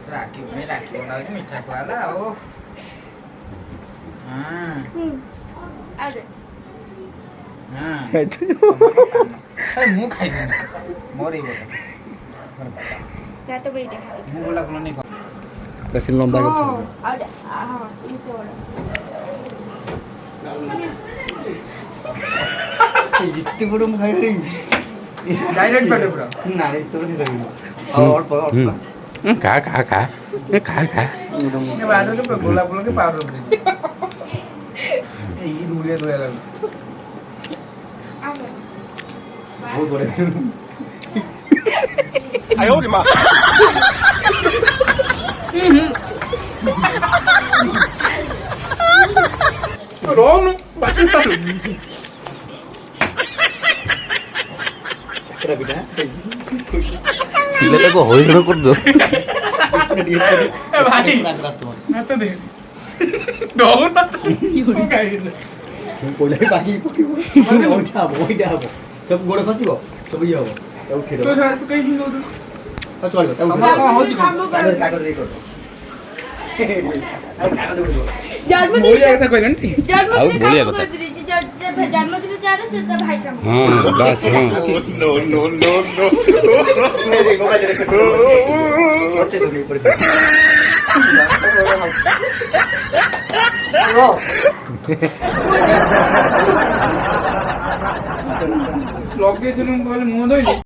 રાખી મેં રાખી મીઠા ખવાલા ઓ હા હા અરે હું ખાઈ દઉં મોરી બોલો હું બોલા કોનો નહીં বেশি লম্বা গেছে জিততে পুরো খাই রে ডাইরেক্ট পেটে পুরো না রে তো নি লাগি অল্প অল্প খা খা খা খা খা ये बाद में तो बोला बोला के पाउडर दे ये दूरिया तो यार बहुत बड़े আয় ওরে মা রং বাকি তো तेरा बेटा দিলে তো হইড় করে দো ए भाई मैं तो दे রং না তো খাই कोले बाकी पकी ওই যাব সব গোড়ে খসিব সব ইয়ে হবে তাও খেয়ে তো দেবো স্যার তো কই হিলো তো চলবে তাও আমার হচ্ছে কাগজ কাগজ রে করো আর কাগজ দেবো জন্মদিন বলি একটা কইলেন ঠিক জন্মদিনে বলি কাম একটা। করে দিয়েছি জন্মদিনে চারা সেটা ভাই কাম হ্যাঁ বাস হ্যাঁ মেরে গোবা জরে করতে তো নেই পড়ে লগে দিলুম বলে মুহ দইলি